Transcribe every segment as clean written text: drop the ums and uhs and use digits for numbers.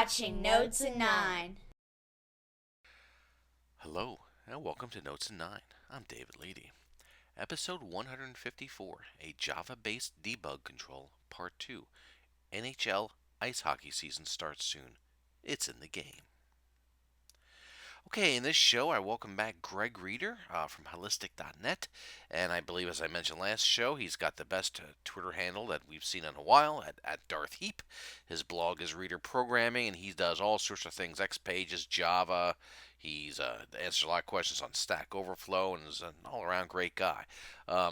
watching NotesIn9. Hello, and welcome to NotesIn9. I'm David Leedy. Episode 154, a Java-based debug control, Part 2. NHL ice hockey season starts soon. It's in the game. Okay, in this show, I welcome back Greg Reeder from Holistic.net, and I believe, as I mentioned last show, he's got the best Twitter handle that we've seen in a while at Darth Heap. His blog is Reader Programming, and he does all sorts of things: XPages, Java. He's answers a lot of questions on Stack Overflow, and is an all-around great guy.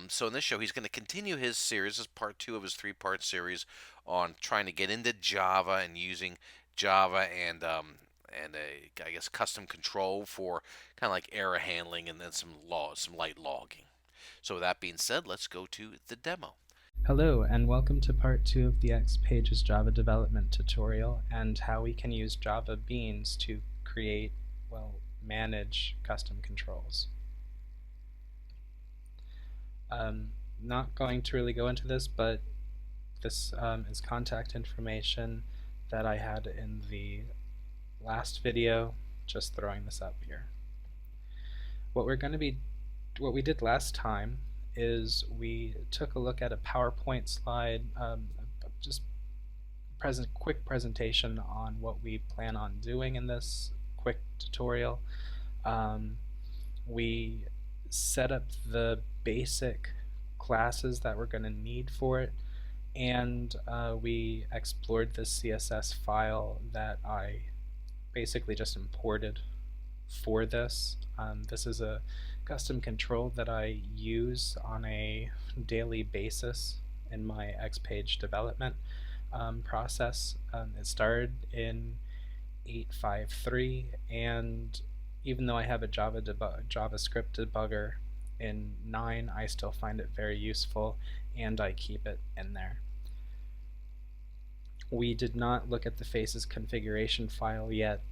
So in this show, he's going to continue his series, as part two of his three-part series on trying to get into Java and using Java and I guess custom control for kind of like error handling and then some light logging. So with that being said, let's go to the demo. Hello, and welcome to part 2 of the XPage's Java development tutorial and how we can use Java beans to create, manage custom controls. Not going to really go into this, but this is contact information that I had in the last video, just throwing this up here. What we did last time is we took a look at a PowerPoint slide, just quick presentation on what we plan on doing in this quick tutorial. We set up the basic classes that we're going to need for it, and we explored the CSS file that I basically just imported for this. This is a custom control that I use on a daily basis in my XPage development process. It started in 8.5.3, and even though I have a JavaScript debugger in 9, I still find it very useful, and I keep it in there. We did not look at the faces configuration file yet.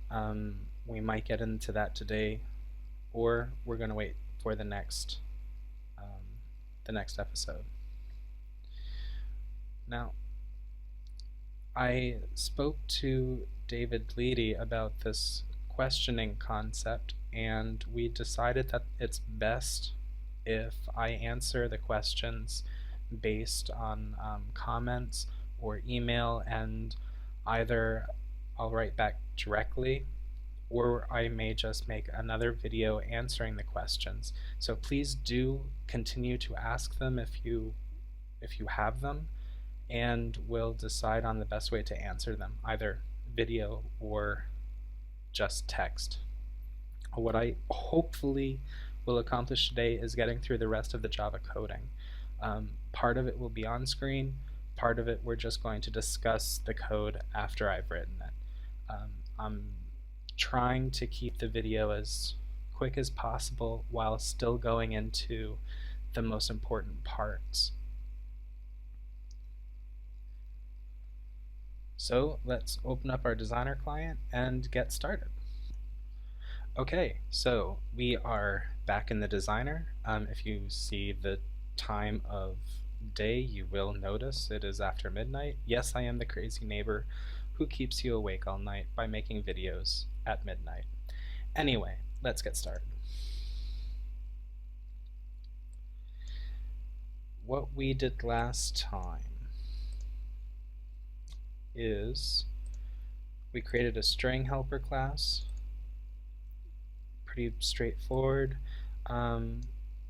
We might get into that today, or we're going to wait for the next episode. Now, I spoke to David Leedy about this questioning concept, and we decided that it's best if I answer the questions based on comments or email, and either I'll write back directly or I may just make another video answering the questions. So please do continue to ask them if you have them, and we'll decide on the best way to answer them, either video or just text. What I hopefully will accomplish today is getting through the rest of the Java coding. Part of it will be on screen, part of it we're just going to discuss the code after I've written it. I'm trying to keep the video as quick as possible while still going into the most important parts. So let's open up our designer client and get started. Okay, so we are back in the designer. If you see the time of day, you will notice it is after midnight. Yes, I am the crazy neighbor who keeps you awake all night by making videos at midnight. Anyway, let's get started. What we did last time is we created a string helper class. Pretty straightforward.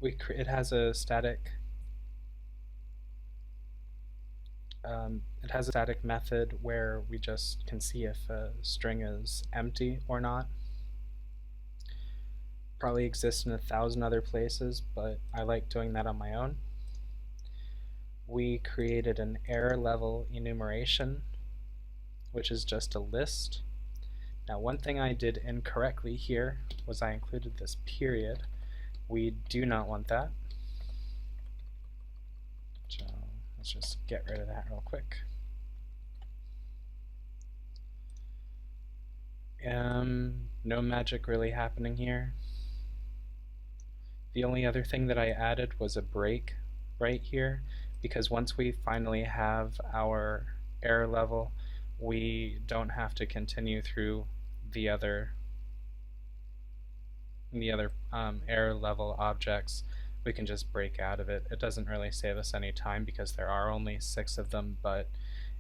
It has a static method where we just can see if a string is empty or not. Probably exists in 1,000 other places, but I like doing that on my own. We created an error level enumeration, which is just a list. Now, one thing I did incorrectly here was I included this period. We do not want that. So let's just get rid of that real quick. No magic really happening here. The only other thing that I added was a break right here, because once we finally have our error level, we don't have to continue through the other error level objects. We can just break out of it. It doesn't really save us any time because there are only 6 of them, but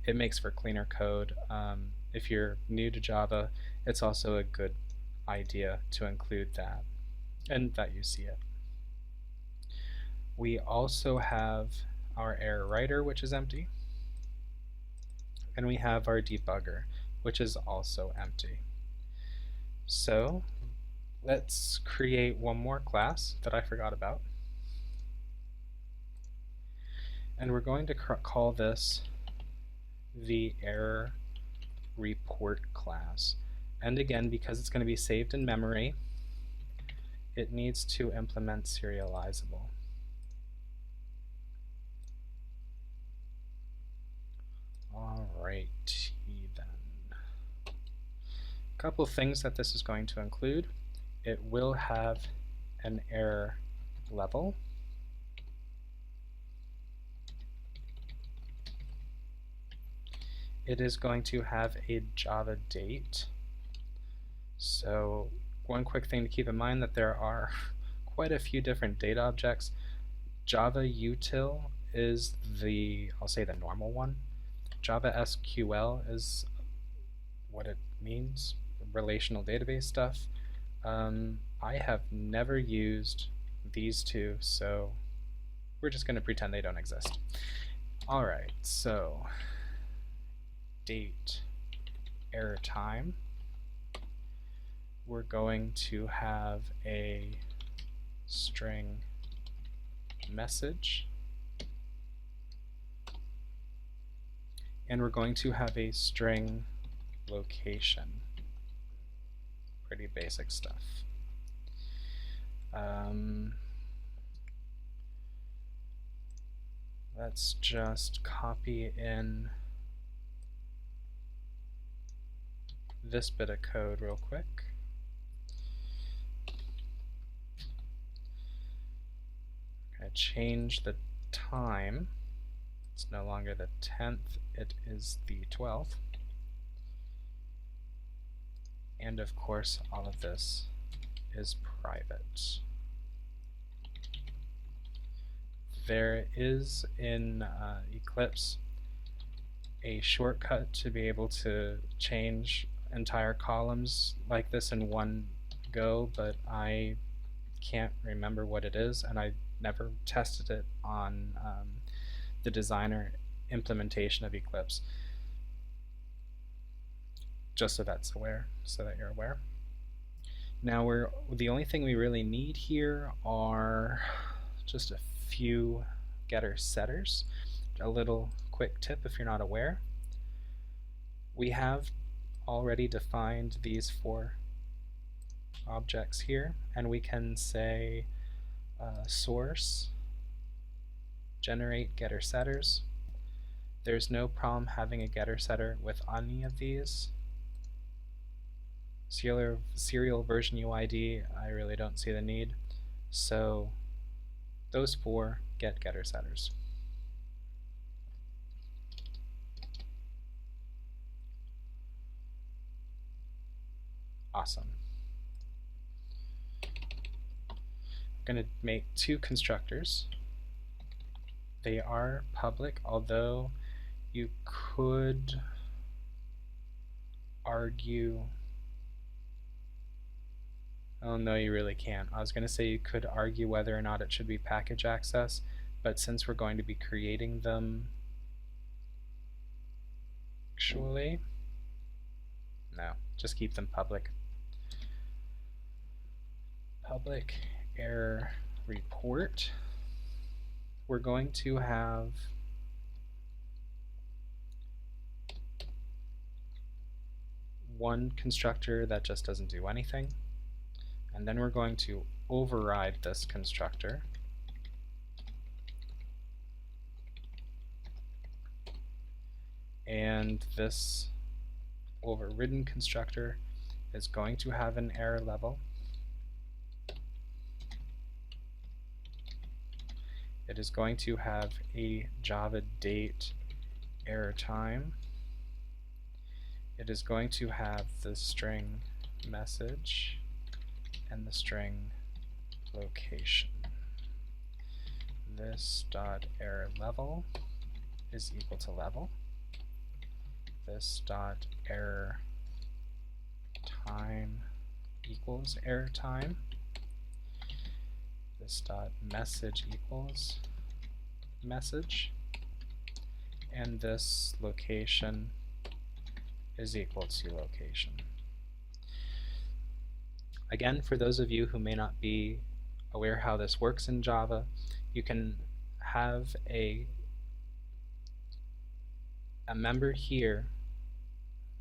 it makes for cleaner code. If you're new to Java, it's also a good idea to include that, and that you see it. We also have our error writer, which is empty, and we have our debugger, which is also empty. So let's create one more class that I forgot about. And we're going to call this the error report class. And again, because it's going to be saved in memory, it needs to implement serializable. Alrighty then. A couple things that this is going to include. It will have an error level. It is going to have a Java date. So one quick thing to keep in mind that there are quite a few different date objects. Java util is I'll say the normal one. Java SQL is what it means, relational database stuff. I have never used these two, so we're just going to pretend they don't exist. Alright, so date, error time. We're going to have a string message, and we're going to have a string location. Pretty basic stuff. Let's just copy in this bit of code real quick. I'm going to change the time. It's no longer the 10th, it is the 12th. And of course, all of this is private. There is in Eclipse a shortcut to be able to change entire columns like this in one go, but I can't remember what it is, and I never tested it on the designer implementation of Eclipse. Just so that you're aware. Now the only thing we really need here are just a few getter setters. A little quick tip if you're not aware. We have already defined these 4 objects here, and we can say source generate getter setters. There's no problem having a getter setter with any of these. Serial version UID, I really don't see the need. So those 4 get getter setters. Awesome. I'm going to make 2 constructors. They are public, although you could argue. Oh no, you really can't. I was going to say you could argue whether or not it should be package access, but since we're going to be creating them, actually, no, just keep them public. Public error report. We're going to have one constructor that just doesn't do anything, and then we're going to override this constructor. And this overridden constructor is going to have an error level. It is going to have a Java date error time. it is going to have the string message and the string location. This dot error level is equal to level. This dot error time equals error time. This dot message equals message. And this location is equal to location. Again, for those of you who may not be aware how this works in Java, you can have a member here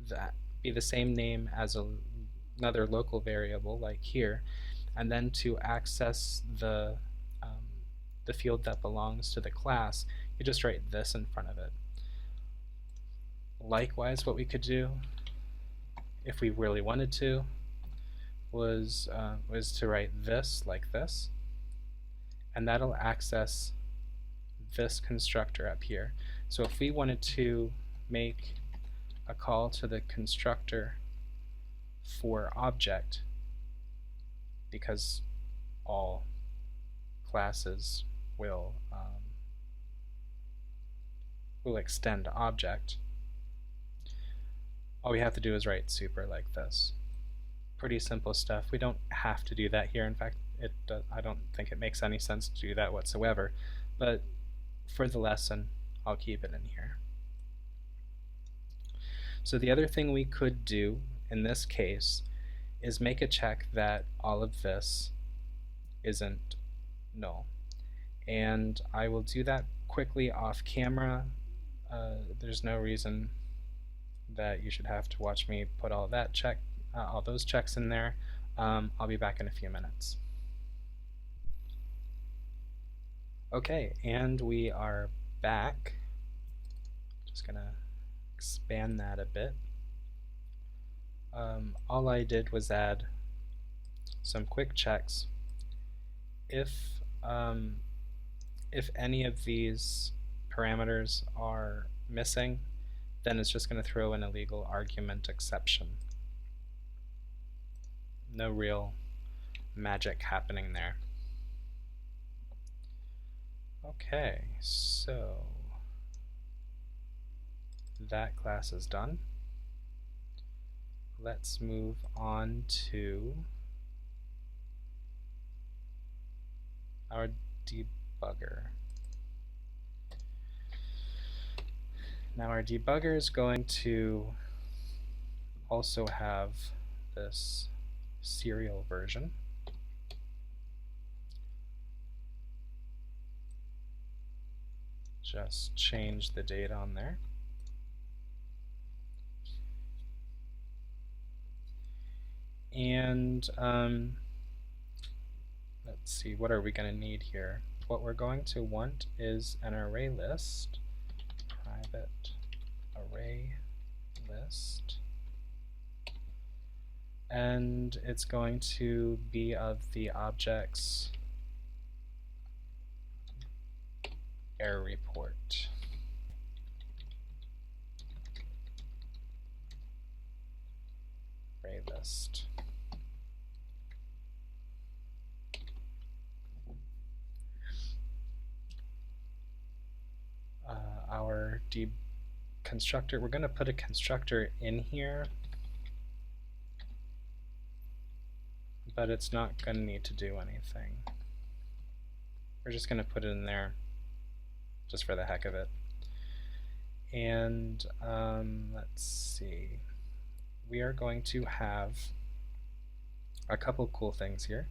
that be the same name as another local variable, like here, and then to access the field that belongs to the class, you just write this in front of it. Likewise, what we could do, if we really wanted to, was to write this like this, and that'll access this constructor up here. So if we wanted to make a call to the constructor for object, because all classes will extend object, all we have to do is write super like this. Pretty simple stuff. We don't have to do that here. In fact, I don't think it makes any sense to do that whatsoever, but for the lesson, I'll keep it in here. So the other thing we could do in this case is make a check that all of this isn't null. And I will do that quickly off camera. There's no reason that you should have to watch me put all those checks in there. I'll be back in a few minutes. Okay, and we are back. Just gonna expand that a bit. All I did was add some quick checks. If any of these parameters are missing, then it's just going to throw an illegal argument exception. No real magic happening there. Okay, so that class is done. Let's move on to our debugger. Now our debugger is going to also have this serial version. Just change the date on there. And let's see, what are we going to need here? What we're going to want is an array list, private array list, and it's going to be of the object's error report. Array list. Our constructor, we're going to put a constructor in here, but it's not going to need to do anything. We're just going to put it in there just for the heck of it. And let's see, we are going to have a couple cool things here.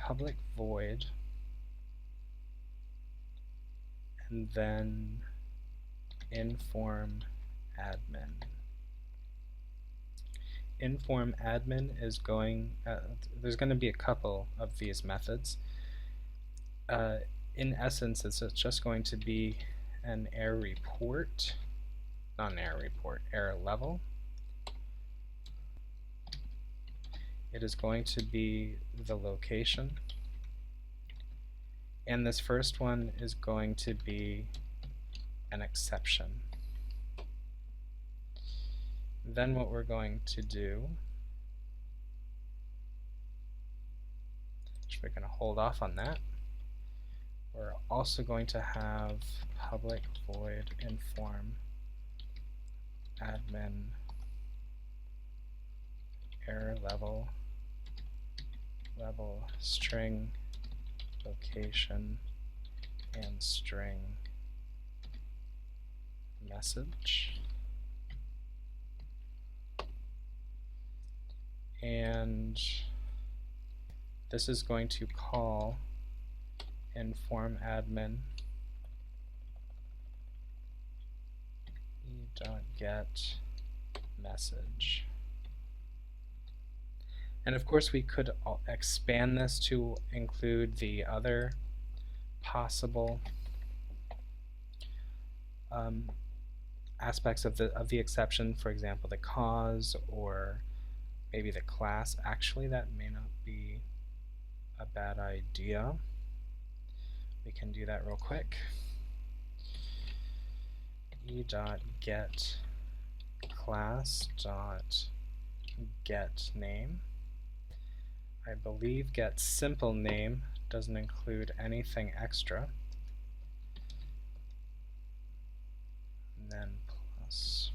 Public void, and then inform admin. Inform admin is going, there's going to be a couple of these methods. In essence, it's just going to be an error report, not an error report, error level. It is going to be the location. And this first one is going to be an exception. Then what we're going to do, which we're going to hold off on that, we're also going to have public void inform admin error level string location and string message. And this is going to call inform admin e.get message. And of course we could expand this to include the other possible aspects of the exception, for example the cause or maybe the class. Actually, that may not be a bad idea. We can do that real quick. e.get class.get name. I believe get simple name doesn't include anything extra. And then plus.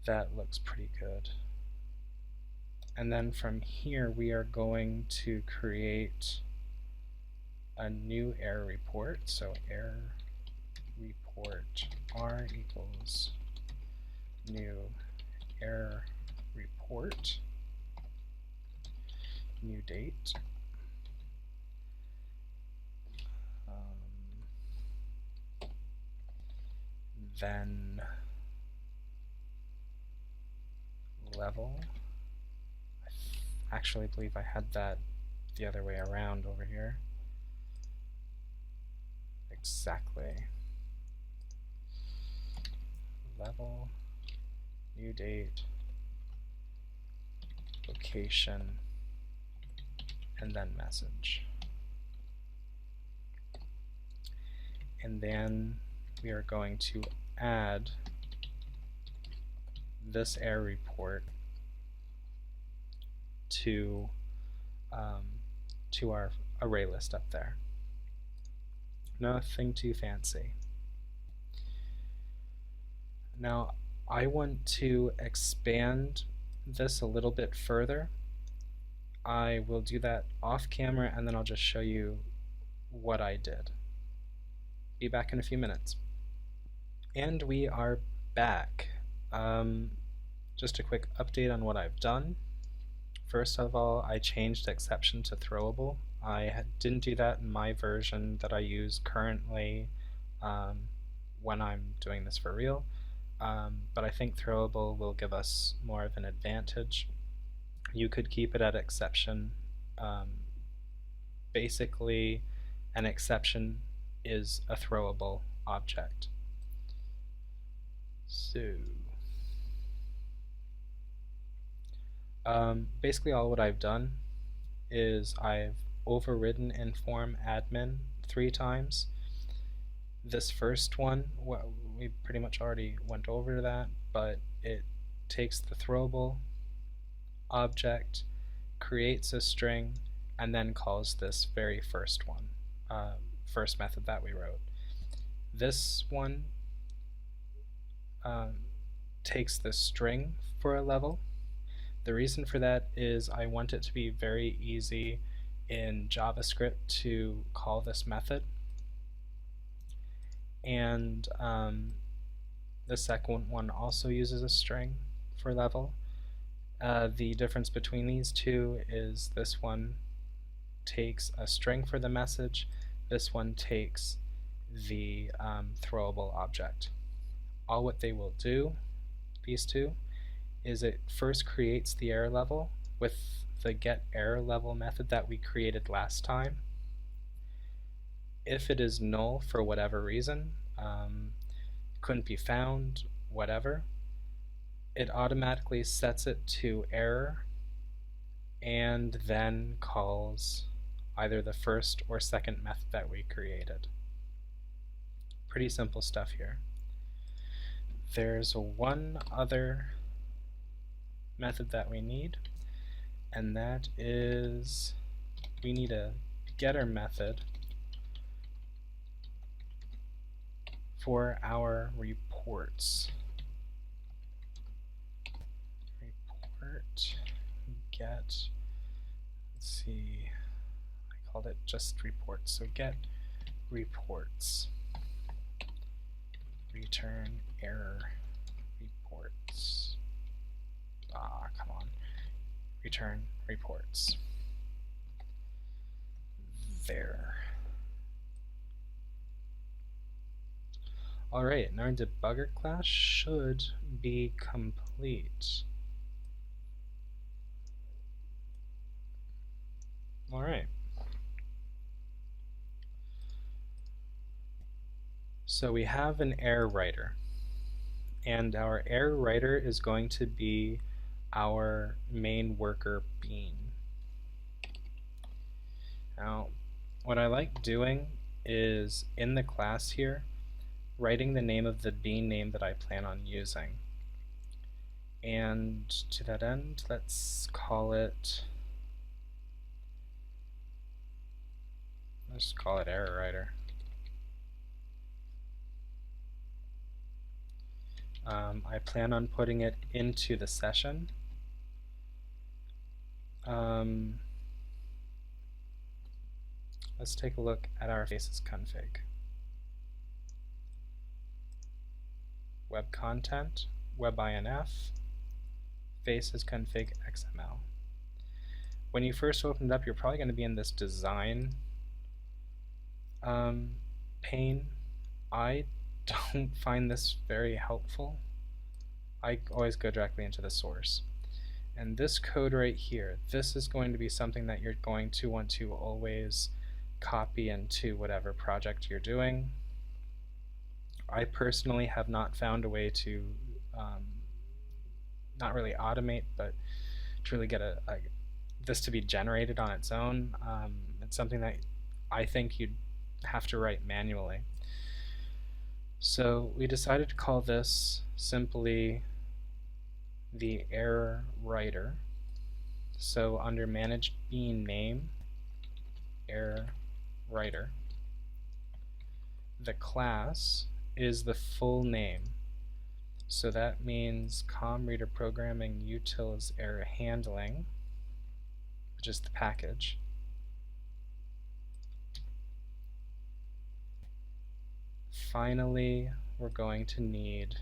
That looks pretty good. And then from here we are going to create a new error report. So error report r equals new error report, new date, then level. I actually believe I had that the other way around over here. Exactly. Level, new date, location, and then message. And then we are going to add this error report to our array list up there. Nothing too fancy. Now I want to expand this a little bit further. I will do that off camera and then I'll just show you what I did. Be back in a few minutes. And we are back. Just a quick update on what I've done. First of all, I changed exception to throwable. I didn't do that in my version that I use currently when I'm doing this for real, but I think throwable will give us more of an advantage. You could keep it at exception. Basically, an exception is a throwable object. So basically all what I've done is I've overridden inform admin 3 times. This first one, well, we pretty much already went over that, but it takes the throwable object, creates a string, and then calls this very first one, first method that we wrote. This one takes the string for a level. The reason for that is I want it to be very easy in JavaScript to call this method. And the second one also uses a string for level. The difference between these two is this one takes a string for the message, this one takes the throwable object. All what they will do, these two, is it first creates the error level with the getErrorLevel method that we created last time. If it is null for whatever reason, couldn't be found, whatever, it automatically sets it to error and then calls either the first or second method that we created. Pretty simple stuff here. There's one other method that we need, and that is we need a getter method for our reports. Report get, let's see, I called it just reports, so get reports, return error reports. Come on, return reports. There. Alright, and our debugger class should be complete. Alright. So we have an error writer, and our error writer is going to be our main worker bean. Now, what I like doing is in the class here, writing the name of the bean name that I plan on using. And to that end, let's call it error writer. I plan on putting it into the session. Let's take a look at our faces config. Web content, webinf, faces config XML. When you first open it up, you're probably going to be in this design pane. I don't find this very helpful. I always go directly into the source. And this code right here, this is going to be something that you're going to want to always copy into whatever project you're doing. I personally have not found a way to not really automate, but to really get this to be generated on its own. It's something that I think you'd have to write manually. So we decided to call this simply the error writer. So under managed bean name, error writer, the class is the full name. So that means com-reader programming utils error handling, which is the package. Finally, we're going to need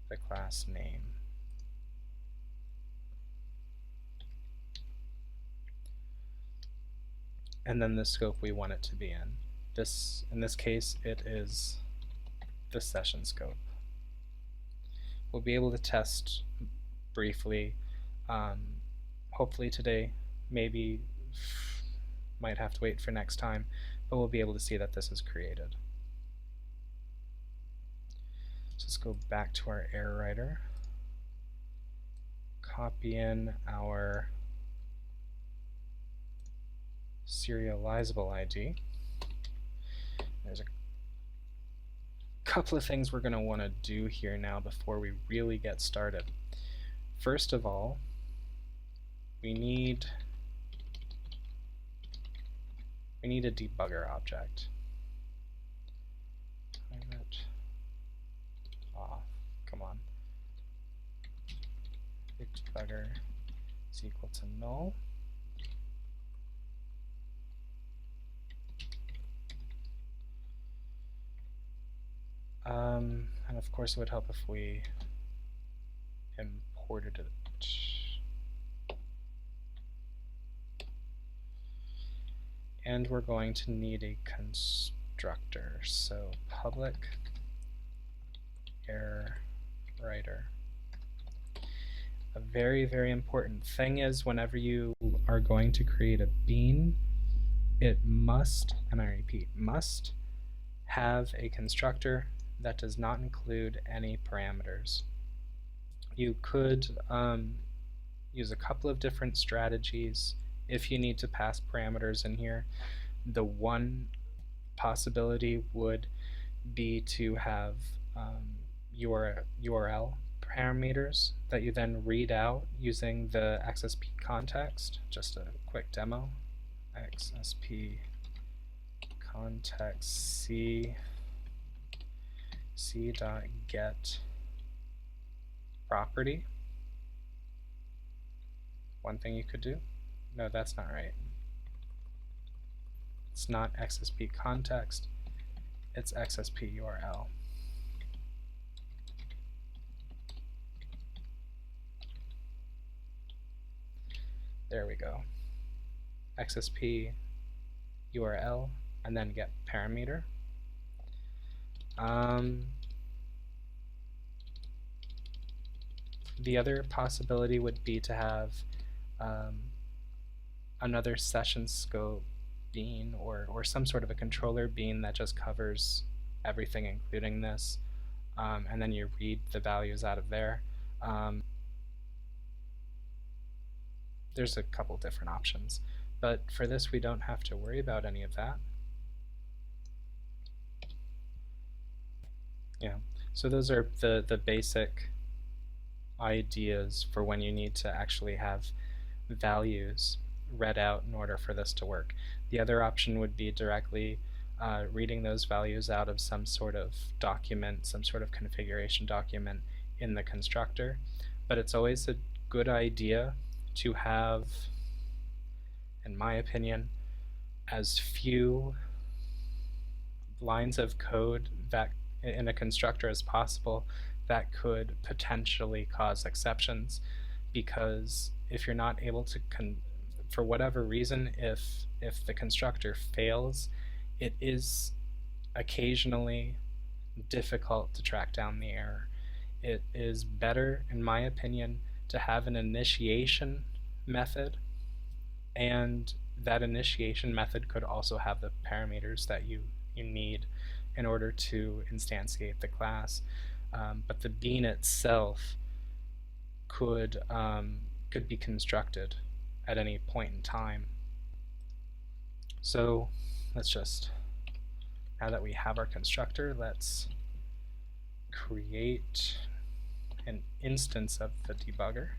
the class name. And then the scope we want it to be in. In this case, it is the session scope. We'll be able to test briefly, hopefully today, maybe might have to wait for next time, but we'll be able to see that this is created. So let's go back to our error writer, copy in our serializable ID. There's a couple of things we're going to want to do here now before we really get started. First of all, we need a debugger object. Come on. Debugger is equal to null. And of course it would help if we imported it. And we're going to need a constructor. So public error writer. A very, very important thing is whenever you are going to create a bean, it must, and I repeat, must have a constructor that does not include any parameters. You could use a couple of different strategies if you need to pass parameters in here. The one possibility would be to have URL parameters that you then read out using the XSP context. Just a quick demo. XSP context c.get property. One thing you could do. No, that's not right. It's not XSP context. It's XSP URL. There we go. XSP URL and then get parameter. The other possibility would be to have another session scope bean or some sort of a controller bean that just covers everything including this, and then you read the values out of there. There's a couple different options, but for this we don't have to worry about any of that. Yeah, so those are the basic ideas for when you need to actually have values read out in order for this to work. The other option would be directly reading those values out of some sort of document, some sort of configuration document in the constructor, but it's always a good idea to have, in my opinion, as few lines of code that in a constructor as possible that could potentially cause exceptions, because if you're not able to for whatever reason, if the constructor fails, it is occasionally difficult to track down the error. It is better, in my opinion, to have an initiation method, and that initiation method could also have the parameters that you need in order to instantiate the class. But the bean itself could be constructed at any point in time. So let's just, now that we have our constructor, let's create an instance of the debugger.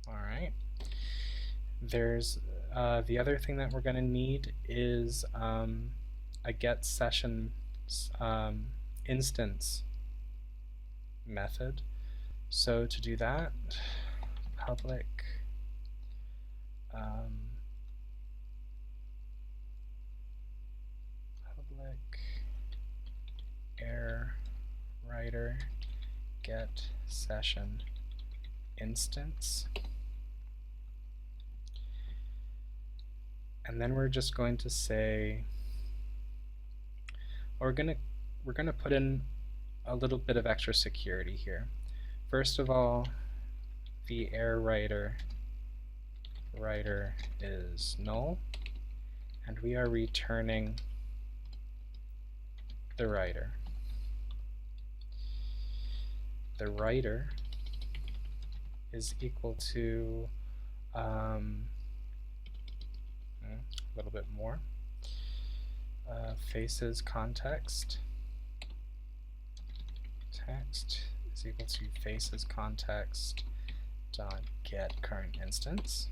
Alright. There's the other thing that we're going to need is a get session instance method. So to do that, public error writer get session instance, and then we're just going to say, we're gonna put in a little bit of extra security here. First of all, the error writer is null, and we are returning the writer. The writer is equal to a little bit more. Faces context text is equal to faces context dot get current instance.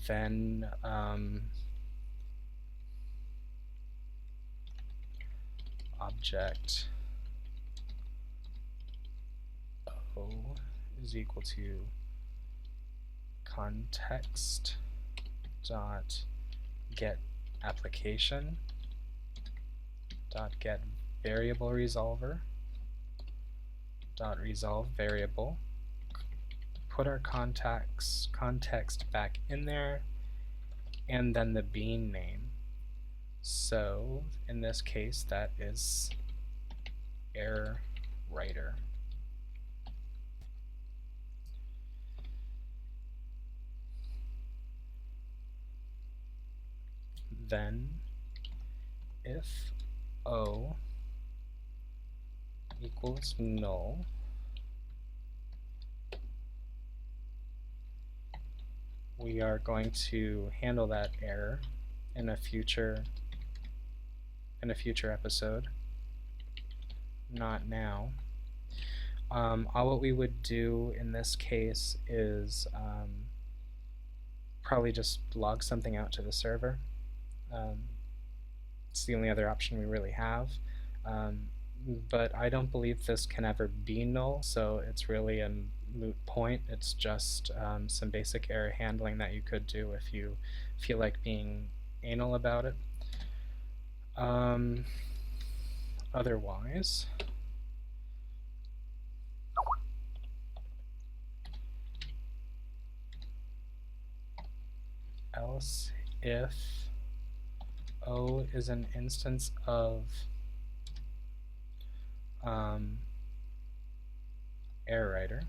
Then object O is equal to context dot get application dot get variable resolver dot resolve variable. Put our context back in there, and then the bean name. So in this case, that is error writer. Then if O equals null, we are going to handle that error in a future episode, not now. All what we would do in this case is probably just log something out to the server. It's the only other option we really have. But I don't believe this can ever be null, so it's really a moot point. It's just some basic error handling that you could do if you feel like being anal about it. Otherwise, else if O is an instance of error writer,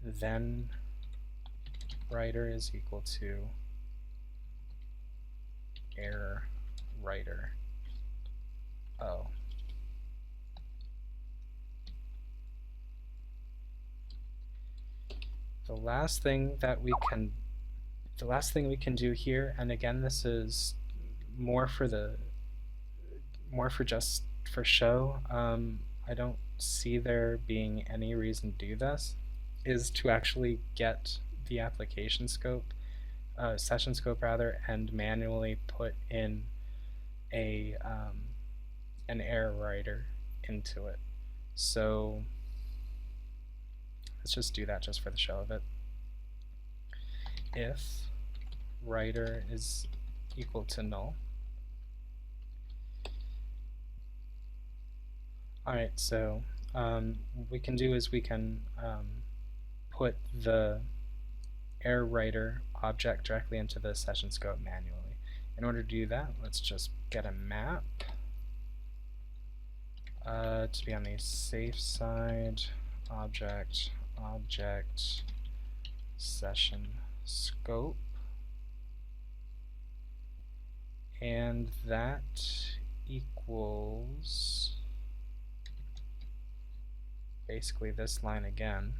then writer is equal to error writer O. The last thing we can do here, and again this is more for just for show, I don't see there being any reason to do this, is to actually get the application scope, session scope rather, and manually put in an error writer into it. So let's just do that just for the show of it. If writer is equal to null. Alright, so what we can do is we can put the error writer object directly into the session scope manually. In order to do that, let's just get a map to be on the safe side. Object session scope, and that equals basically this line again.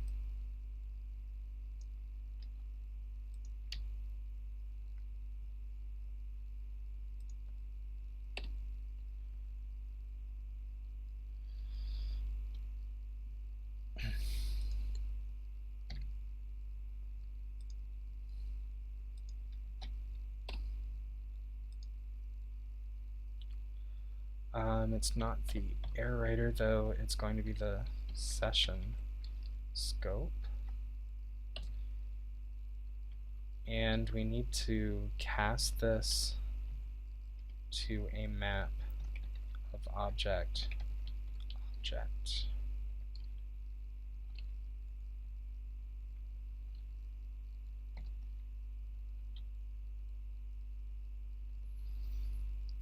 It's not the error writer though, it's going to be the session scope. And we need to cast this to a map of object.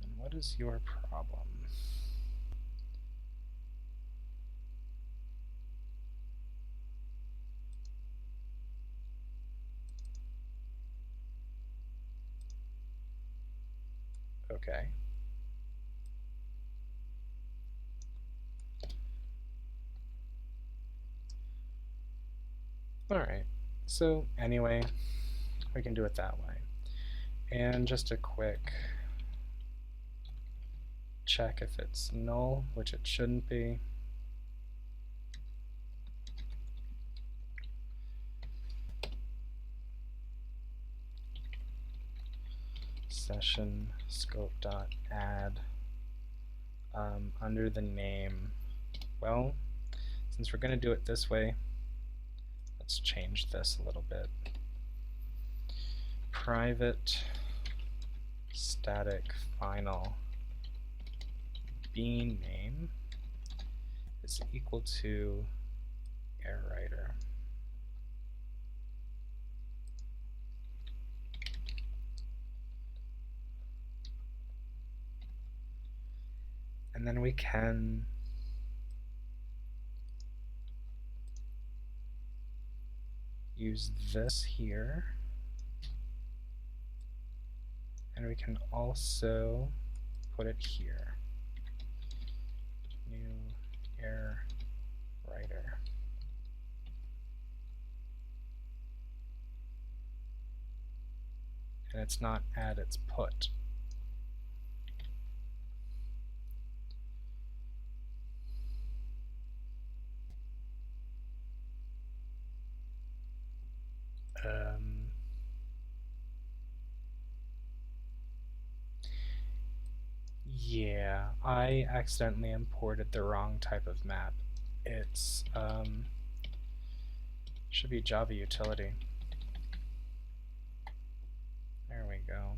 And what is your problem? Okay. Alright, so anyway, we can do it that way. And just a quick check if it's null, which it shouldn't be. Session scope.add under the name. Well, since we're going to do it this way, let's change this a little bit. Private static final bean name is equal to error writer. And then we can use this here, and we can also put it here. New error writer. and it's not add, it's put. Yeah, I accidentally imported the wrong type of map. It's should be Java utility. There we go.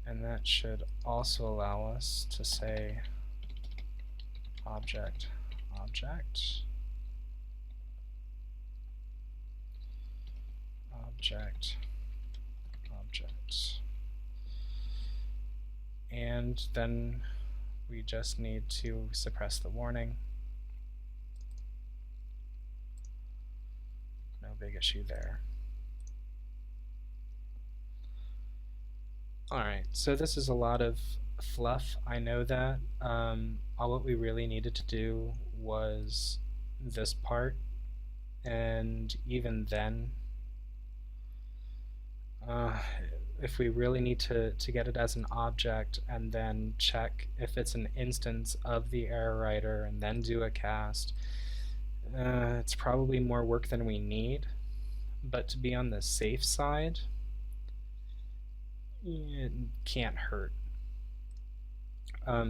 And that should also allow us to say object, object, object, object. And then we just need to suppress the warning. No big issue there. Alright, so this is a lot of fluff, I know that. All what we really needed to do was this part, and even then, if we really need to get it as an object and then check if it's an instance of the error writer and then do a cast, it's probably more work than we need. But to be on the safe side, it can't hurt.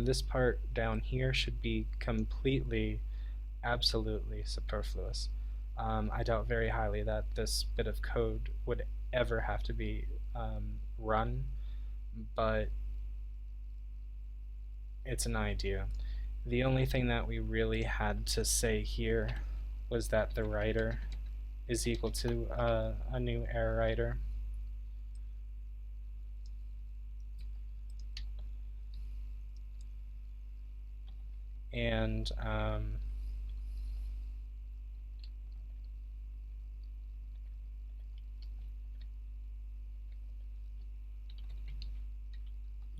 This part down here should be completely, absolutely superfluous. I doubt very highly that this bit of code would ever have to be run, but it's an idea. The only thing that we really had to say here was that the writer is equal to a new error writer. And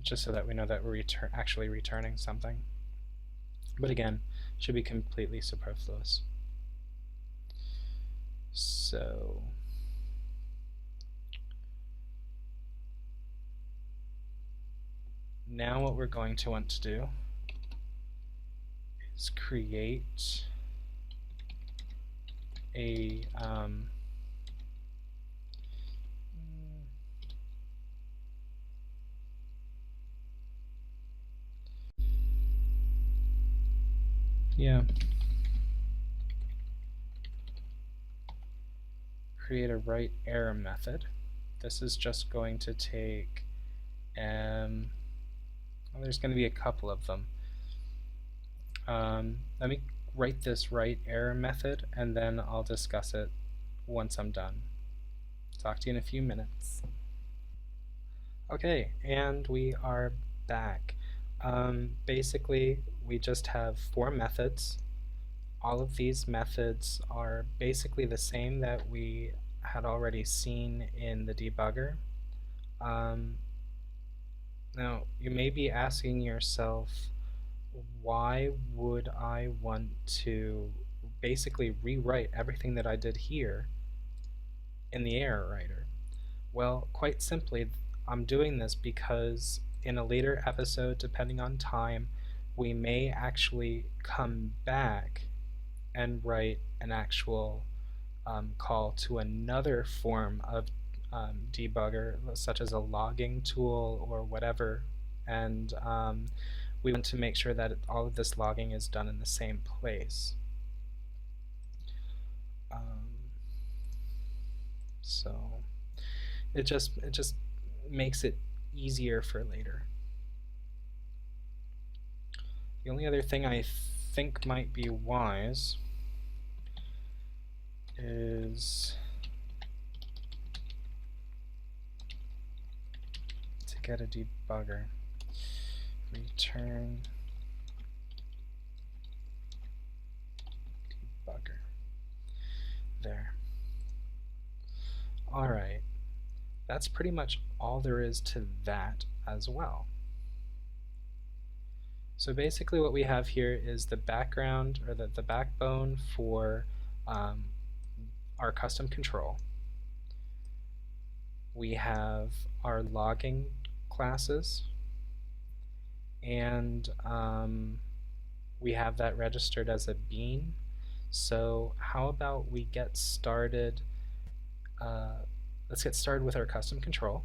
just so that we know that we're actually returning something. But again, should be completely superfluous. So now what we're going to want to do is create a create a write error method. This is just going to take well, there's going to be a couple of them. Let me write this write error method and then I'll discuss it once I'm done. Talk to you in a few minutes. Okay, and we are back. Basically, we just have 4 methods. All of these methods are basically the same that we had already seen in the debugger. Now, you may be asking yourself, why would I want to basically rewrite everything that I did here in the error writer? Well, quite simply, I'm doing this because in a later episode, depending on time, we may actually come back and write an actual call to another form of debugger, such as a logging tool or whatever, and we want to make sure that all of this logging is done in the same place. So it just makes it easier for later. The only other thing I think might be wise is to get a debugger. Return debugger. There. Alright. That's pretty much all there is to that as well. So basically what we have here is the background, or the backbone for our custom control. we have our logging classes, and we have that registered as a bean. So how about we get started? Let's get started with our custom control,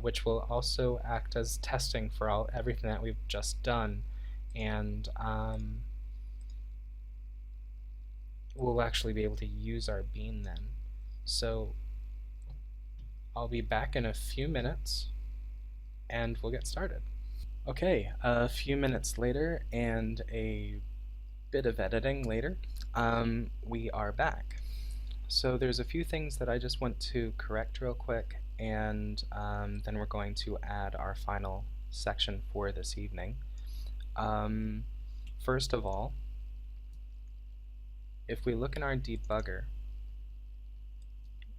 which will also act as testing for everything that we've just done, and we'll actually be able to use our bean then. So I'll be back in a few minutes, and we'll get started. Okay, a few minutes later and a bit of editing later, we are back. So there's a few things that I just want to correct real quick, and then we're going to add our final section for this evening. First of all, if we look in our debugger,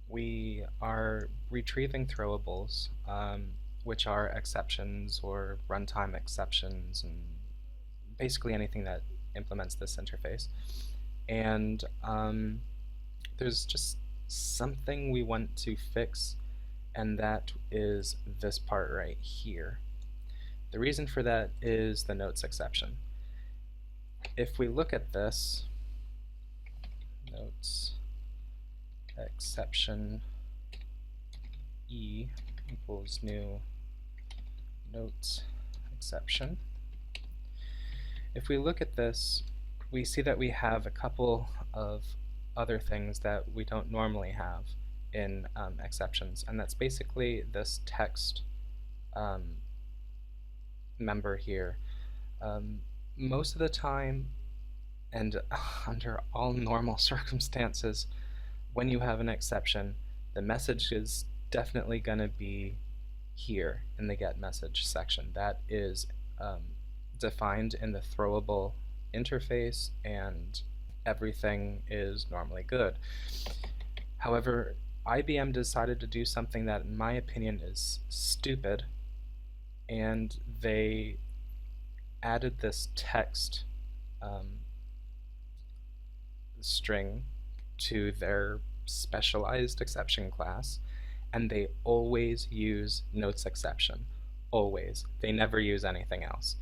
we are retrieving throwables, which are exceptions or runtime exceptions, and basically anything that implements this interface. And there's just something we want to fix, and that is this part right here. The reason for that is the notes exception. If we look at this, notes exception E equals new notes exception. If we look at this, we see that we have a couple of other things that we don't normally have in exceptions, and that's basically this text member here. Most of the time, and under all normal circumstances, when you have an exception, the message is definitely going to be here in the get message section. That is defined in the throwable interface, and everything is normally good. However, IBM decided to do something that, in my opinion, is stupid, and they added this text string to their specialized exception class, and they always use notes exception. Always. They never use anything else,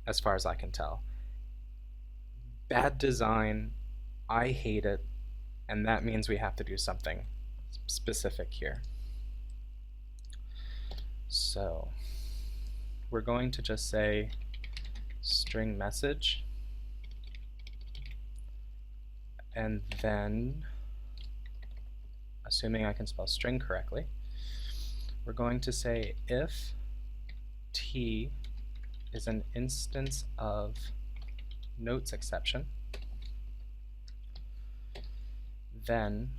as far as I can tell. Bad design. I hate it, and that means we have to do something specific here. So we're going to just say string message, and then, assuming I can spell string correctly, we're going to say if t is an instance of notes exception, then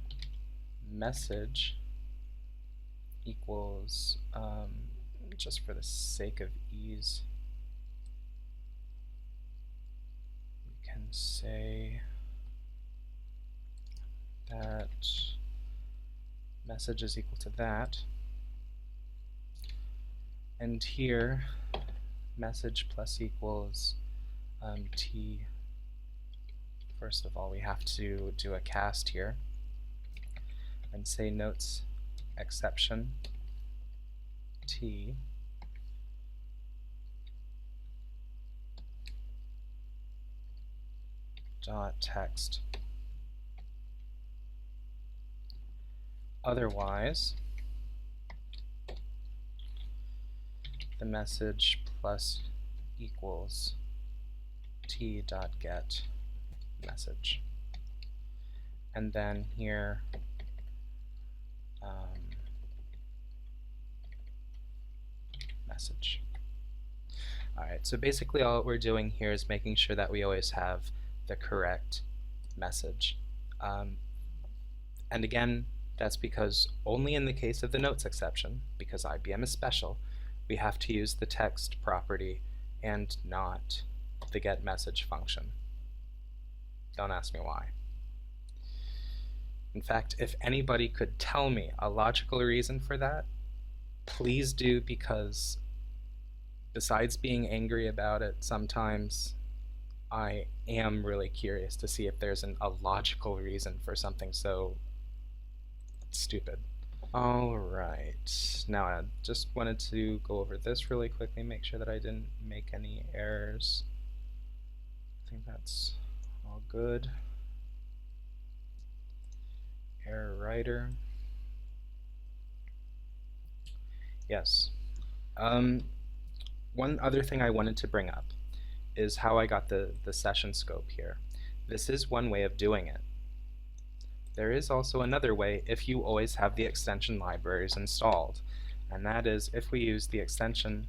message equals, just for the sake of ease, we can say that message is equal to that, and here message plus equals t. First of all, we have to do a cast here and say notes exception t dot text. Otherwise, the message plus equals t dot get message. And then here message. Alright, so basically all we're doing here is making sure that we always have the correct message. And again, that's because only in the case of the notes exception, because IBM is special, we have to use the text property and not the get message function. Don't ask me why. In fact, if anybody could tell me a logical reason for that, please do, because besides being angry about it, sometimes I am really curious to see if there's a logical reason for something so stupid. Alright, now I just wanted to go over this really quickly, make sure that I didn't make any errors. I think that's all good. Error writer. Yes. One other thing I wanted to bring up is how I got the session scope here. This is one way of doing it. There is also another way if you always have the extension libraries installed, and that is if we use the extension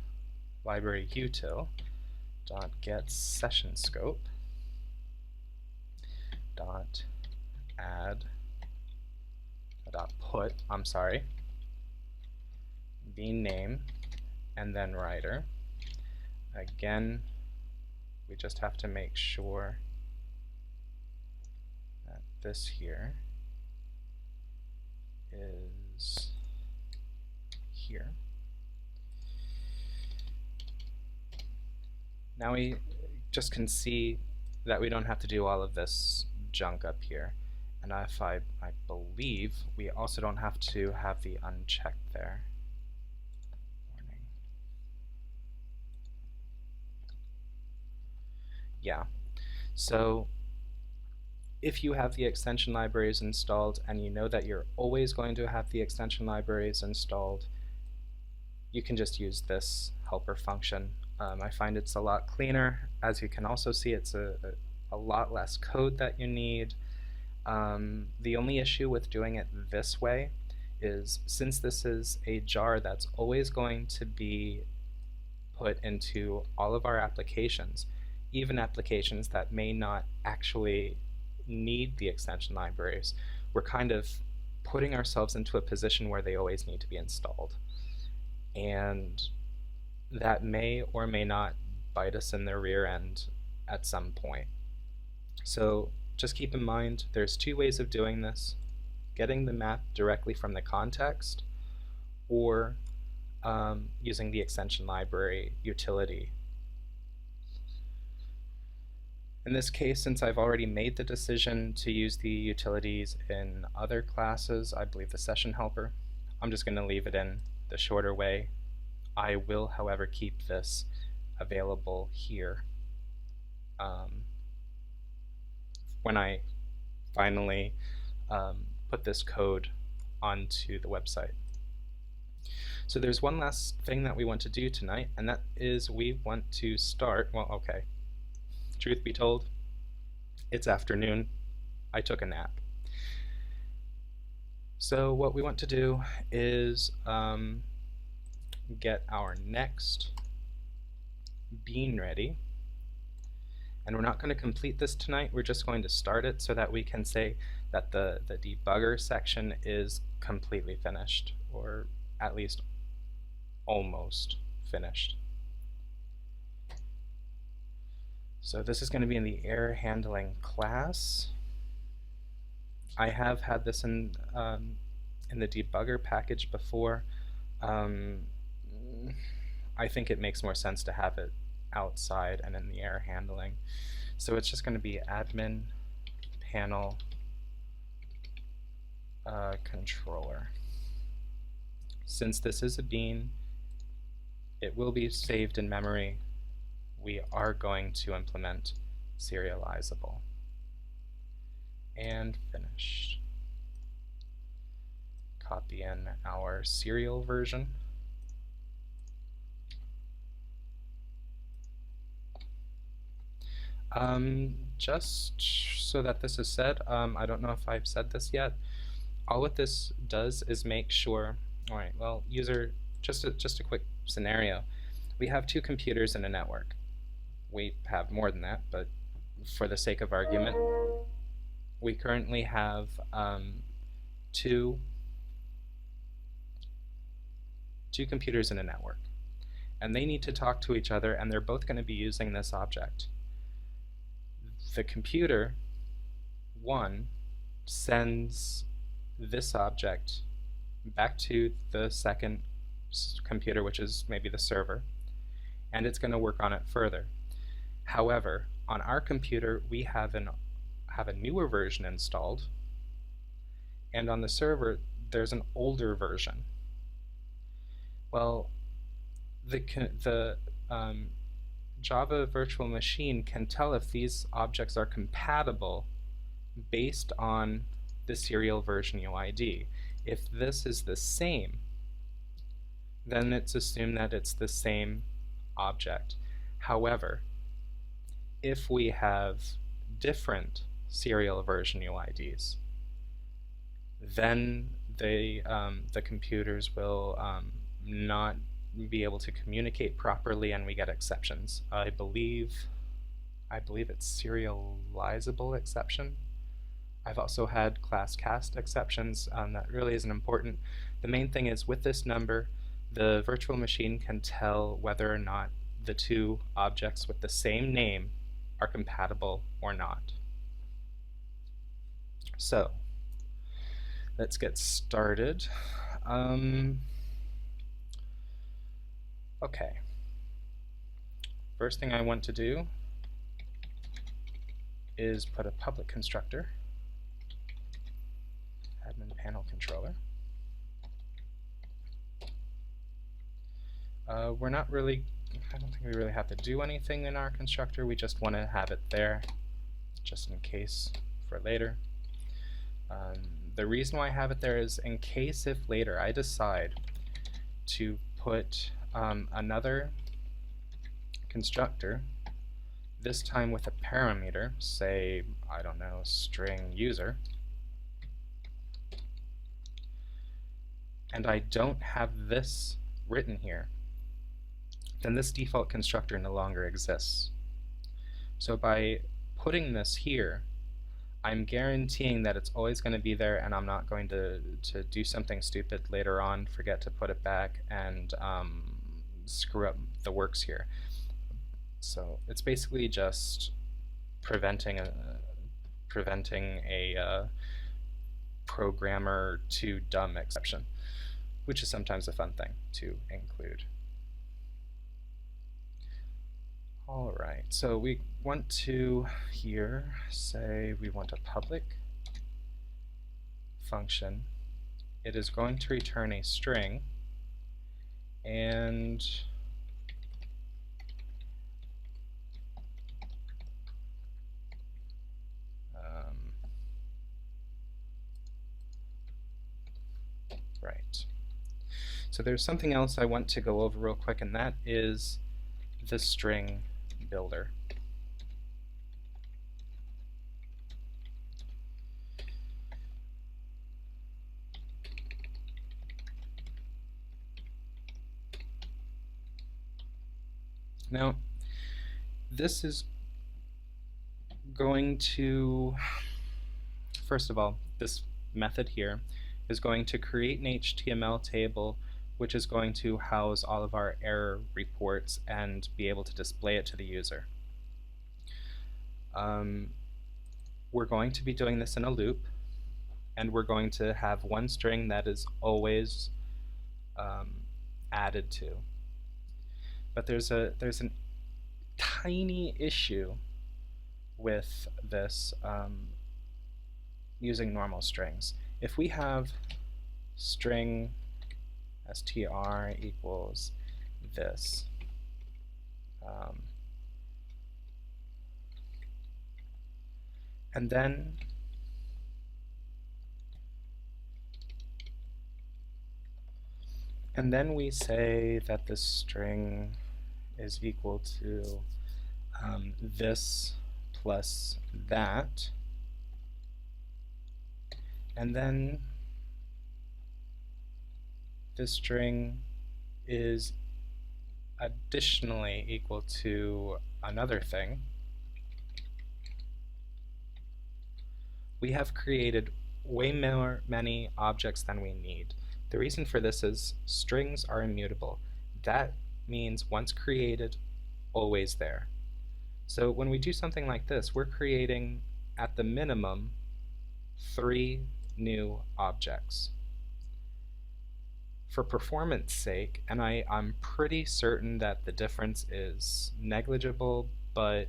library util.get session scope dot add dot put bean name and then writer. Again, we just have to make sure that this here is here. Now we just can see that we don't have to do all of this junk up here. And if I believe we also don't have to have the unchecked there. Warning. Yeah. So if you have the extension libraries installed and you know that you're always going to have the extension libraries installed, you can just use this helper function. I find it's a lot cleaner. As you can also see, it's a lot less code that you need. The only issue with doing it this way is since this is a jar that's always going to be put into all of our applications, even applications that may not actually need the extension libraries, we're kind of putting ourselves into a position where they always need to be installed. And that may or may not bite us in the rear end at some point. So just keep in mind there's two ways of doing this: getting the map directly from the context, or using the extension library utility. In this case, since I've already made the decision to use the utilities in other classes, I believe the session helper, I'm just going to leave it in the shorter way. I will, however, keep this available here when I finally put this code onto the website. So there's one last thing that we want to do tonight, and that is we want to start, well, okay, truth be told, it's afternoon. I took a nap. So what we want to do is get our next bean ready. And we're not going to complete this tonight, we're just going to start it so that we can say that the debugger section is completely finished, or at least almost finished. So this is going to be in the error handling class. I have had this in the debugger package before. I think it makes more sense to have it outside and in the error handling. So it's just going to be admin panel controller. Since this is a bean, it will be saved in memory. We are going to implement serializable. And finished. Copy in our serial version. Just so that this is said, I don't know if I've said this yet. All what this does is make sure, alright, well, user, just a quick scenario. We have two computers in a network. We have more than that, but for the sake of argument, we currently have two computers in a network. And they need to talk to each other, and they're both going to be using this object. The computer, one, sends this object back to the second computer, which is maybe the server, and it's going to work on it further. However, on our computer, we have a newer version installed, and on the server, there's an older version. Well, the Java virtual machine can tell if these objects are compatible based on the serial version UID. If this is the same, then it's assumed that it's the same object. However, if we have different serial version UIDs, then the computers will not be able to communicate properly, and we get exceptions. I believe it's serializable exception. I've also had class cast exceptions. That really isn't important. The main thing is, with this number, the virtual machine can tell whether or not the two objects with the same name are compatible or not. So, let's get started. Okay. First thing I want to do is put a public constructor, admin panel controller. We're not really, I don't think we really have to do anything in our constructor. We just want to have it there just in case for later. The reason why I have it there is in case if later I decide to put another constructor, this time with a parameter, say, I don't know, string user, and I don't have this written here, then this default constructor no longer exists. So by putting this here, I'm guaranteeing that it's always going to be there, and I'm not going to do something stupid later on, forget to put it back, and screw up the works here. So it's basically just preventing a programmer too dumb exception, which is sometimes a fun thing to include. Alright, so we want to here say we want a public function. It is going to return a string, and right. So there's something else I want to go over real quick, and that is the string builder. Now, this is going to, first of all, this method here is going to create an HTML table which is going to house all of our error reports and be able to display it to the user. We're going to be doing this in a loop, and we're going to have one string that is always added to. But there's a tiny issue with this using normal strings. If we have string str equals this, and then we say that this string is equal to this plus that, and then this string is additionally equal to another thing. We have created way many objects than we need. The reason for this is strings are immutable. That means once created, always there. So when we do something like this, we're creating, at the minimum, 3 new objects. For performance sake, and I'm pretty certain that the difference is negligible, but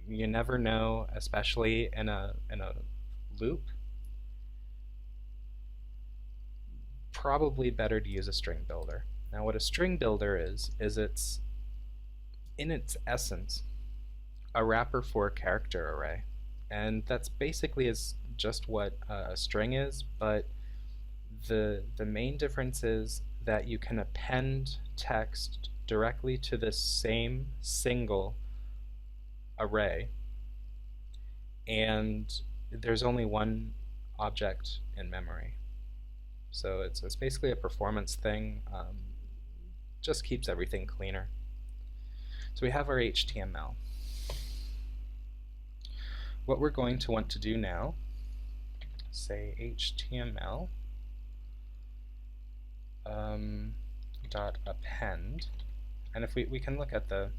you never know, especially in a loop. probably better to use a string builder. Now what a string builder is it's, in its essence, a wrapper for a character array. And that's basically just what a string is, but the main difference is that you can append text directly to the same single array, and there's only one object in memory. So it's basically a performance thing, just keeps everything cleaner. So we have our HTML. What we're going to want to do now, say HTML dot append, and if we can look at the,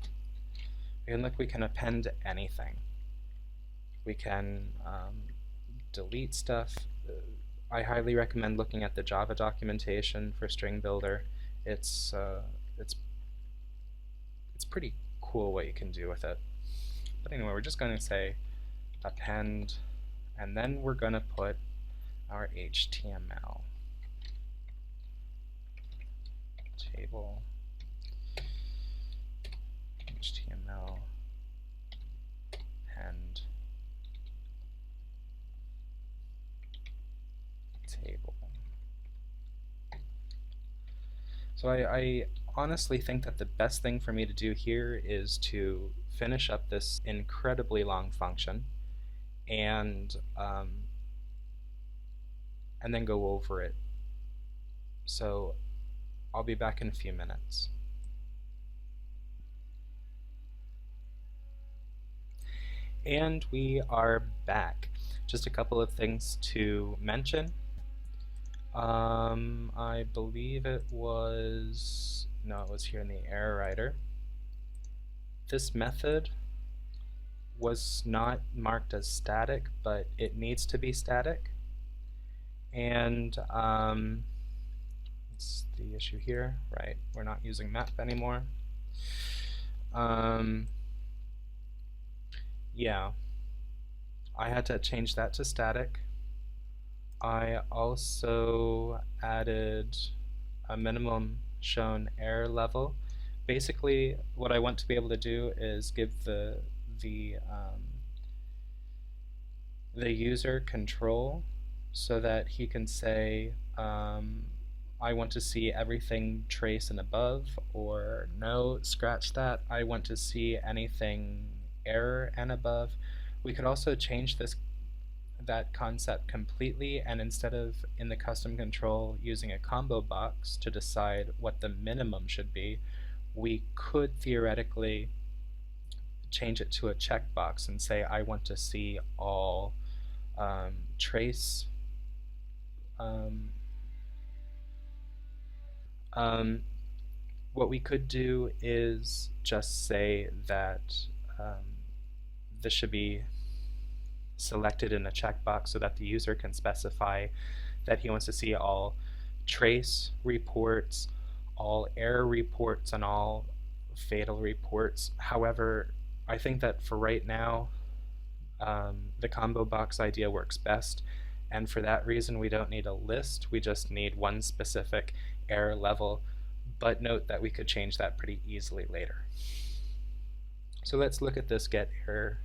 we can append anything. We can delete stuff. I highly recommend looking at the Java documentation for String Builder. It's pretty cool what you can do with it. But anyway, we're just going to say append, and then we're going to put our HTML table, HTML append table. So I honestly think that the best thing for me to do here is to finish up this incredibly long function and then go over it. So I'll be back in a few minutes. And we are back. Just a couple of things to mention. I believe it was here in the error writer. This method was not marked as static, but it needs to be static. And it's the issue here, right? We're not using map anymore. Yeah, I had to change that to static. I also added a minimum shown error level. Basically, what I want to be able to do is give the user control so that he can say, I want to see everything trace and above, or no, scratch that, I want to see anything error and above. We could also change that concept completely, and instead of in the custom control using a combo box to decide what the minimum should be, we could theoretically change it to a checkbox and say I want to see all trace what we could do is just say that this should be selected in a checkbox so that the user can specify that he wants to see all trace reports, all error reports, and all fatal reports. However, I think that for right now, the combo box idea works best, and for that reason we don't need a list, we just need one specific error level, but note that we could change that pretty easily later. So let's look at this getError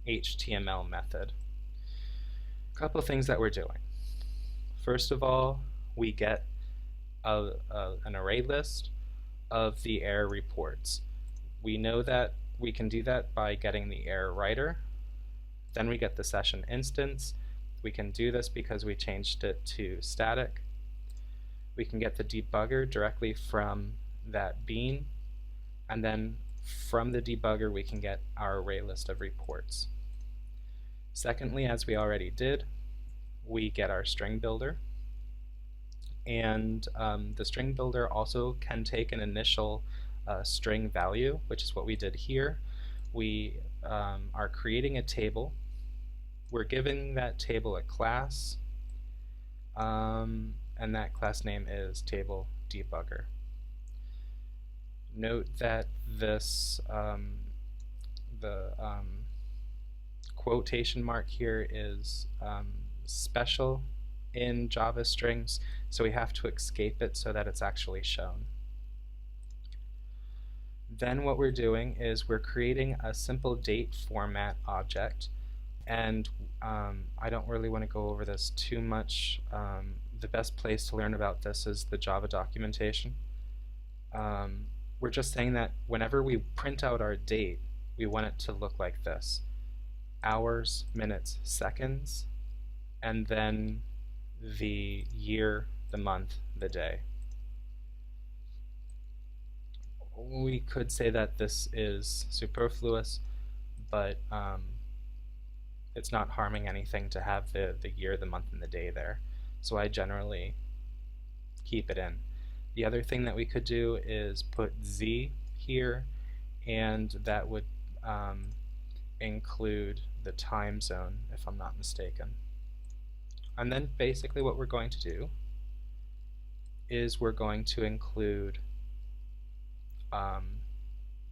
HTML method. A couple of things that we're doing. First of all, we get an array list of the error reports. We know that we can do that by getting the error writer. Then we get the session instance. We can do this because we changed it to static. We can get the debugger directly from that bean, and then from the debugger we can get our array list of reports. Secondly, as we already did, we get our string builder, and the string builder also can take an initial string value, which is what we did here. We are creating a table. We're giving that table a class, and that class name is table debugger. Note that this the quotation mark here is special in Java strings, so we have to escape it so that it's actually shown. Then what we're doing is we're creating a simple date format object, and I don't really want to go over this too much. The best place to learn about this is the Java documentation. We're just saying that whenever we print out our date, we want it to look like this: hours, minutes, seconds, and then the year, the month, the day. We could say that this is superfluous, but it's not harming anything to have the year, the month, and the day there. So I generally keep it in. The other thing that we could do is put Z here, and that would include the time zone, if I'm not mistaken. And then basically what we're going to do is we're going to include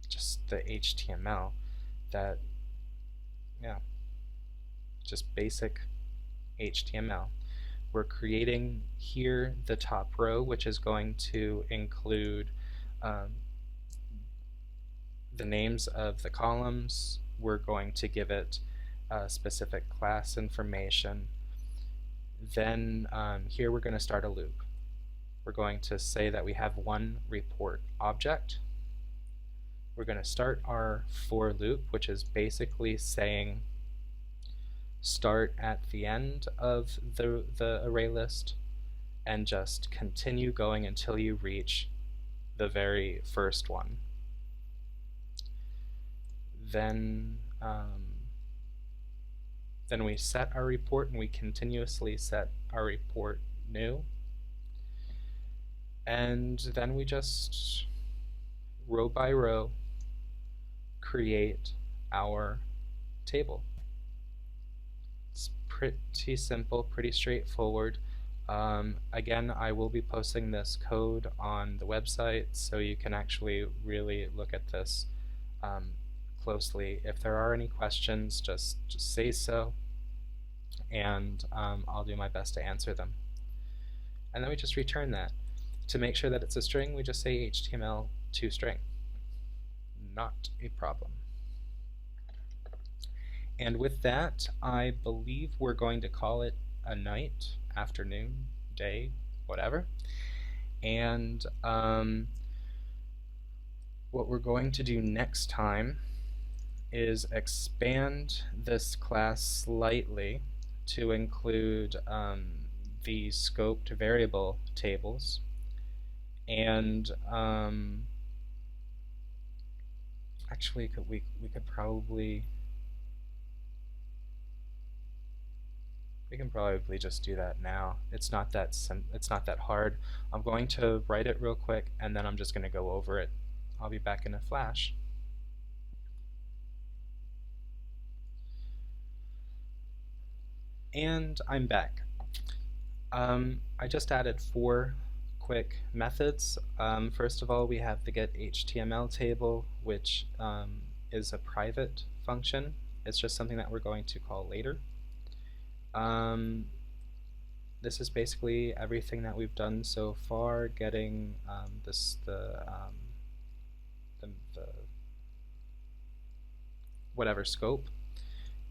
just the HTML that, just basic HTML. We're creating here the top row, which is going to include the names of the columns. We're going to give it specific class information. Then here we're going to start a loop. We're going to say that we have one report object. We're going to start our for loop, which is basically saying start at the end of the array list and just continue going until you reach the very first one. Then we set our report, and we continuously set our report new. And then we just, row by row, create our table. It's pretty simple, pretty straightforward. Again, I will be posting this code on the website, so you can actually really look at this closely. If there are any questions, just say so, and I'll do my best to answer them. And then we just return that. To make sure that it's a string, we just say HTML to string. Not a problem. And with that, I believe we're going to call it a night, afternoon, day, whatever. And what we're going to do next time is expand this class slightly to include the scoped variable tables. And actually, we could probably just do that now. It's not that hard. I'm going to write it real quick, and then I'm just going to go over it. I'll be back in a flash. And I'm back. I just added 4 quick methods. First of all, we have the getHTML table, which is a private function. It's just something that we're going to call later. This is basically everything that we've done so far, getting the whatever scope.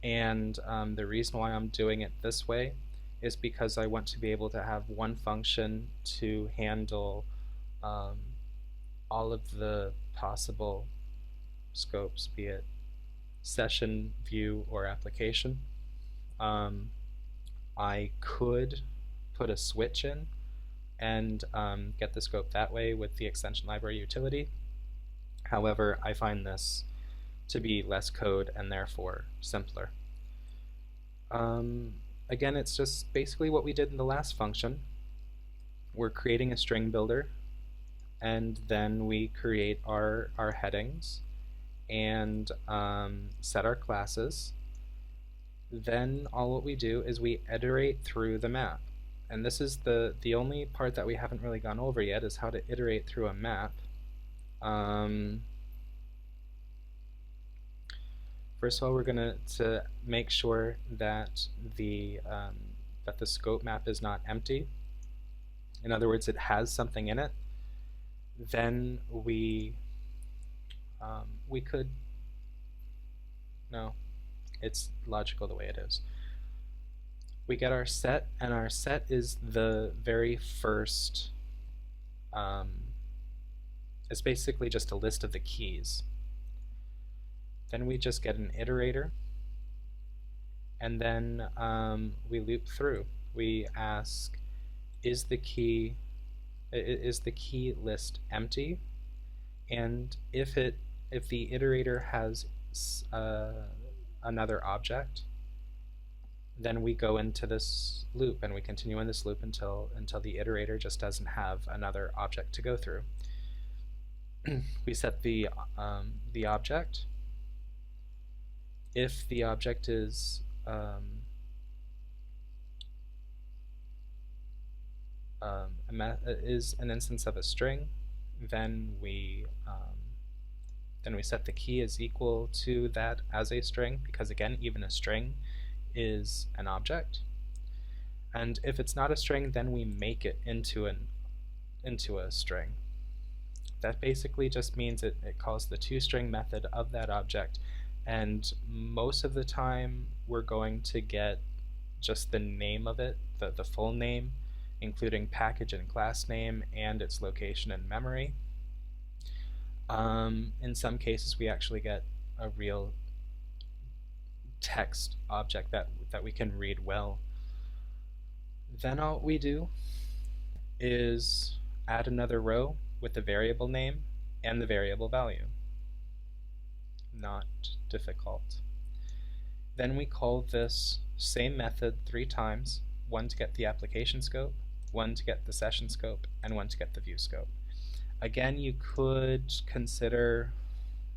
And the reason why I'm doing it this way is because I want to be able to have one function to handle all of the possible scopes, be it session, view, or application. I could put a switch in and get the scope that way with the extension library utility. However, I find this to be less code and therefore simpler. Again, it's just basically what we did in the last function. We're creating a string builder, and then we create our headings and set our classes. Then all what we do is we iterate through the map. And this is the only part that we haven't really gone over yet, is how to iterate through a map. First of all, we're going to make sure that the that the scope map is not empty, in other words, it has something in it, then we could, no, it's logical the way it is. We get our set, and our set is the very first, it's basically just a list of the keys. Then we just get an iterator, and then we loop through. We ask, is the key list empty? And if the iterator has another object, then we go into this loop, and we continue in this loop until the iterator just doesn't have another object to go through. We set the object. If the object is an instance of a string, then we set the key is equal to that as a string, because again, even a string is an object. And if it's not a string, then we make it into a string. That basically just means it calls the toString method of that object, and most of the time we're going to get just the name of it, the full name, including package and class name and its location in memory. In some cases we actually get a real text object that we can read well. Then all we do is add another row with the variable name and the variable value. Not difficult. Then we call this same method 3 times, one to get the application scope, one to get the session scope, and one to get the view scope. Again, you could consider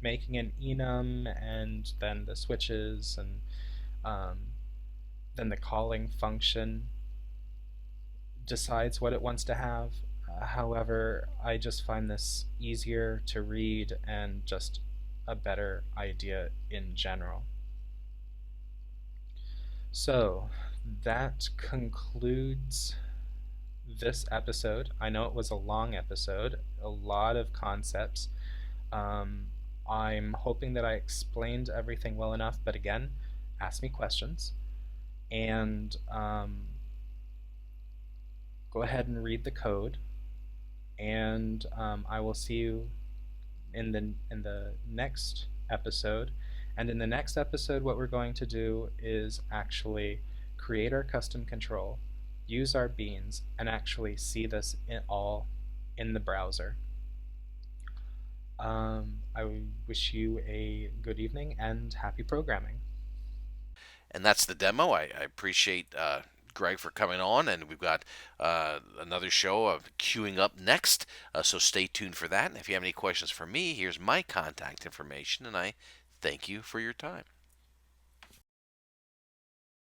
making an enum and then the switches, and then the calling function decides what it wants to have. However, I just find this easier to read and just a better idea in general. So that concludes this episode. I know it was a long episode, a lot of concepts. I'm hoping that I explained everything well enough, but again, ask me questions, and go ahead and read the code, and I will see you in the next episode. And in the next episode, what we're going to do is actually create our custom control, use our beans, and actually see this all in the browser. I wish you a good evening and happy programming. And that's the demo. I appreciate Greg for coming on, and we've got another show of queuing up next, so stay tuned for that. And if you have any questions for me, here's my contact information, and I thank you for your time.